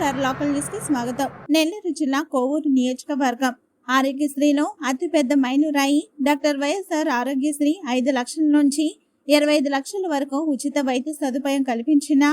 నమస్కారం. Local news కి స్వాగతం. నెల్లూరు జిల్లా కోవూరు నియోజకవర్గం ఆరోగ్యశ్రీలో అతిపెద్ద మైలురాయి డాక్టర్ వైఎస్ఆర్ ఆరోగ్యశ్రీ 5 లక్షల నుంచి 25 లక్షల వరకు ఉచిత వైద్య సదుపాయం కల్పించిన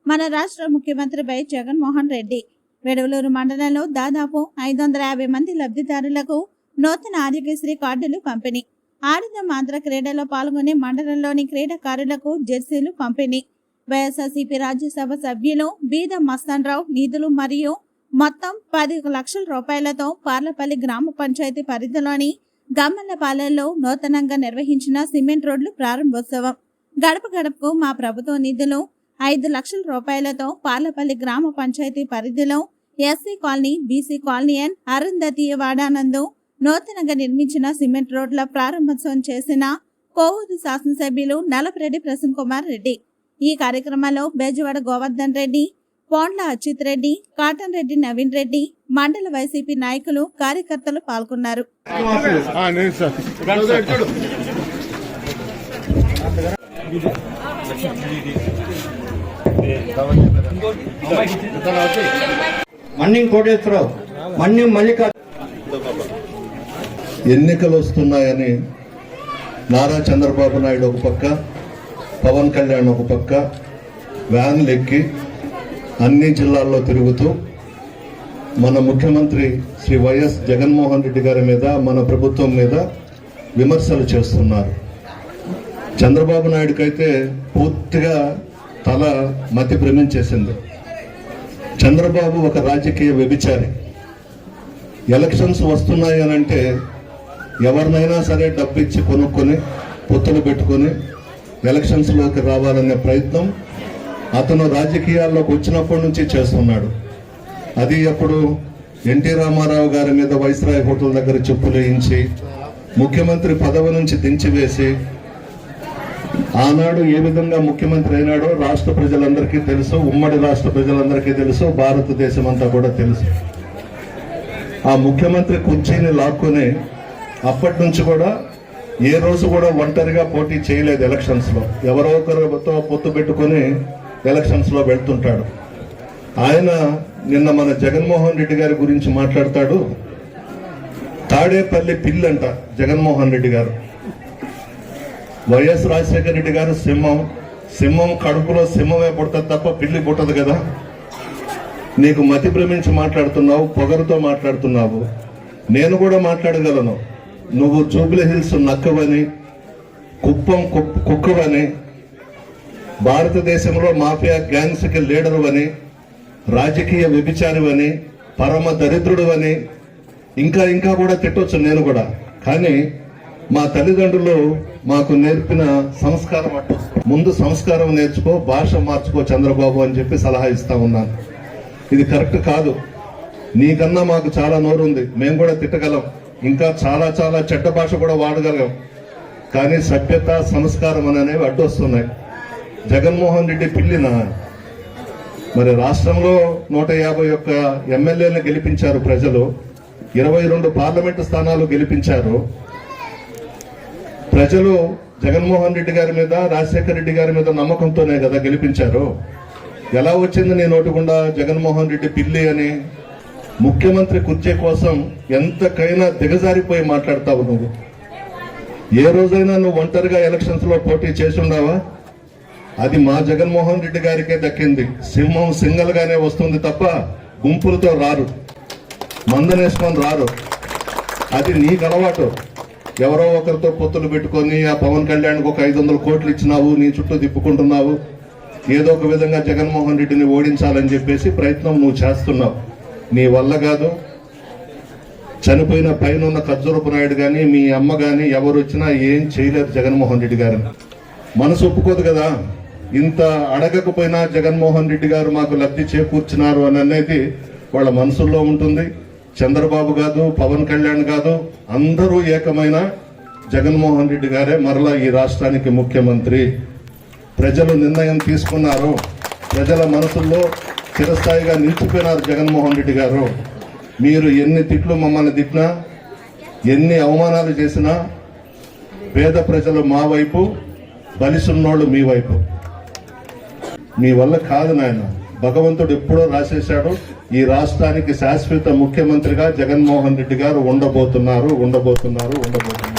మన రాష్ట్ర ముఖ్యమంత్రి వై జగన్మోహన్ రెడ్డి. వెడవలూరు మండలంలో దాదాపు 550 మంది లబ్ధిదారులకు నూతన ఆరోగ్యశ్రీ కార్డులు పంపిణీ. ఆరుదం ఆంధ్ర క్రీడలో పాల్గొనే మండలంలోని క్రీడాకారులకు జెర్సీలు పంపిణీ. వైఎస్ఆర్సీపీ రాజ్యసభ సభ్యులు బీద మస్తాన్రావు నిధులు మరియు మొత్తం 10 లక్షల రూపాయలతో పార్లపల్లి గ్రామ పంచాయతీ పరిధిలోని గమ్మలపాలెంలో నూతనంగా నిర్వహించిన సిమెంట్ రోడ్లు ప్రారంభోత్సవం. గడప గడపకు మా ప్రభుత్వ నిధులు 5 లక్షల రూపాయలతో పార్లపల్లి గ్రామ పంచాయతీ పరిధిలో SC colony, BC colony and Arundhatiya వాడానందు నూతనంగా నిర్మించిన సిమెంట్ రోడ్ల ప్రారంభోత్సవం చేసిన కోవూరు శాసనసభ్యులు నలపరెడ్డి ప్రసన్న కుమార్ రెడ్డి. ఈ కార్యక్రమంలో బేజవాడ గోవర్ధన్ రెడ్డి, పోండ్ల అచ్యుత్ రెడ్డి, కాటన్ రెడ్డి నవీన్ రెడ్డి, మండల వైసీపీ నాయకులు, కార్యకర్తలు పాల్గొన్నారు. ఎన్నికలు వస్తున్నాయని నారా చంద్రబాబు నాయుడు ఒక పక్క, పవన్ కళ్యాణ్ ఒక పక్క వ్యాన్లు ఎక్కి అన్ని జిల్లాల్లో తిరుగుతూ మన ముఖ్యమంత్రి శ్రీ వైఎస్ జగన్మోహన్ రెడ్డి గారి మీద, మన ప్రభుత్వం మీద విమర్శలు చేస్తున్నారు. చంద్రబాబు నాయుడుకైతే పూర్తిగా తల మతి భ్రమించేసింది. చంద్రబాబు ఒక రాజకీయ వ్యభిచారి. ఎలక్షన్స్ వస్తున్నాయి అని అంటే ఎవరినైనా సరే డబ్బిచ్చి కొనుక్కొని పొత్తులు పెట్టుకొని ఎలక్షన్స్లోకి రావాలనే ప్రయత్నం అతను రాజకీయాల్లోకి వచ్చినప్పటి నుంచి చేస్తున్నాడు. అది అప్పుడు ఎన్టీ రామారావు గారి మీద వైస్రాయ్ హోటల్ దగ్గర చెప్పులేయించి ముఖ్యమంత్రి పదవి నుంచి దించివేసి ఆనాడు ఏ విధంగా ముఖ్యమంత్రి అయినాడో రాష్ట్ర ప్రజలందరికీ తెలుసు, ఉమ్మడి రాష్ట్ర ప్రజలందరికీ తెలుసు, భారతదేశం అంతా కూడా తెలుసు. ఆ ముఖ్యమంత్రి కుర్చీని లాక్కుని అప్పటి నుంచి కూడా ఏ రోజు కూడా ఒంటరిగా పోటీ చేయలేదు. ఎలక్షన్స్లో ఎవరో ఒకరితో పొత్తు పెట్టుకుని ఎలక్షన్స్లో వెళ్తుంటాడు. ఆయన నిన్న మన జగన్మోహన్ రెడ్డి గారి గురించి మాట్లాడతాడు. తాడేపల్లి పిల్లంట జగన్మోహన్ రెడ్డి గారు. వైఎస్ రాజశేఖర రెడ్డి గారు సింహం కడుపులో సింహమే పుడుతుంది తప్ప పిల్లి పుట్టదు కదా. నీకు మతి భ్రమించి మాట్లాడుతున్నావు, పొగరుతో మాట్లాడుతున్నావు. నేను కూడా మాట్లాడగలను. నువ్వు జూబ్లీ హిల్స్ నక్కవని, కుప్పం కుక్కవని, భారతదేశంలో మాఫియా గ్యాంగ్స్కి లీడరు అని, రాజకీయ వ్యభిచారివని, పరమ దరిద్రుడు అని ఇంకా కూడా తిట్టొచ్చు నేను కూడా. కానీ మా తల్లిదండ్రులు మాకు నేర్పిన సంస్కారం అట్టు. ముందు సంస్కారం నేర్చుకో, భాష మార్చుకో చంద్రబాబు అని చెప్పి సలహా ఇస్తా ఉన్నాను. ఇది కరెక్ట్ కాదు. నీకన్నా మాకు చాలా నోరుంది, మేము కూడా తిట్టగలం, ఇంకా చాలా చెడ్డ భాష కూడా వాడగలం. కానీ సభ్యత, సంస్కారం అనేవి అడ్డొస్తున్నాయి. జగన్మోహన్ రెడ్డి పిల్లిన మరి రాష్ట్రంలో 151 ఎమ్మెల్యేలను గెలిపించారు ప్రజలు, 22 పార్లమెంటు స్థానాలు గెలిపించారు ప్రజలు. జగన్మోహన్ రెడ్డి గారి మీద, రాజశేఖర రెడ్డి గారి మీద నమ్మకంతోనే కదా గెలిపించారు. ఎలా వచ్చింది నీ నోటి గుండా జగన్మోహన్ రెడ్డి పిల్లి అని? ముఖ్యమంత్రి కుర్చీ కోసం ఎంతకైనా దిగజారిపోయి మాట్లాడతావు నువ్వు. ఏ రోజైనా నువ్వు ఒంటరిగా ఎలక్షన్స్ లో పోటీ చేసి ఉండవా? అది మా జగన్మోహన్ రెడ్డి గారికే దక్కింది. సింహం సింగల్ గానే వస్తుంది తప్ప గుంపులతో రారు, మందనేసుకొని రారు. అది నీకు అలవాటు. ఎవరో ఒకరితో పొత్తులు పెట్టుకొని ఆ పవన్ కళ్యాణ్కి ఒక 500 కోట్లు ఇచ్చినావు, నీ చుట్టూ తిప్పుకుంటున్నావు. ఏదో ఒక విధంగా జగన్మోహన్ రెడ్డిని ఓడించాలని చెప్పేసి ప్రయత్నం నువ్వు చేస్తున్నావు. నీ వల్ల కాదు. చనిపోయిన పైన ఉన్న ఖర్జూరపు నాయుడు కానీ, మీ అమ్మ కానీ ఎవరు వచ్చినా ఏం చేయలేరు జగన్మోహన్ రెడ్డి గారిని. మనసు ఒప్పుకోదు కదా. ఇంత అడగకపోయినా జగన్మోహన్ రెడ్డి గారు మాకు లబ్ధి చేకూర్చున్నారు అని అనేది వాళ్ళ మనసుల్లో ఉంటుంది. చంద్రబాబు కాదు, పవన్ కళ్యాణ్ కాదు, అందరూ ఏకమైన జగన్మోహన్ రెడ్డి గారే మరలా ఈ రాష్ట్రానికి ముఖ్యమంత్రి. ప్రజలు నిర్ణయం తీసుకున్నారు. ప్రజల మనసుల్లో చిరస్థాయిగా నిలిచిపోయినారు జగన్మోహన్ రెడ్డి గారు. మీరు ఎన్ని తిట్లు మమ్మల్ని తిట్టినా, ఎన్ని అవమానాలు చేసినా పేద ప్రజలు మా వైపు, బలిసున్నోళ్ళు మీ వైపు. మీ వల్ల కాదు నాయన. భగవంతుడు ఎప్పుడో రాసేశాడు. ఈ రాష్ట్రానికి శాశ్వత ముఖ్యమంత్రిగా జగన్మోహన్ రెడ్డి గారు ఉండబోతున్నారు.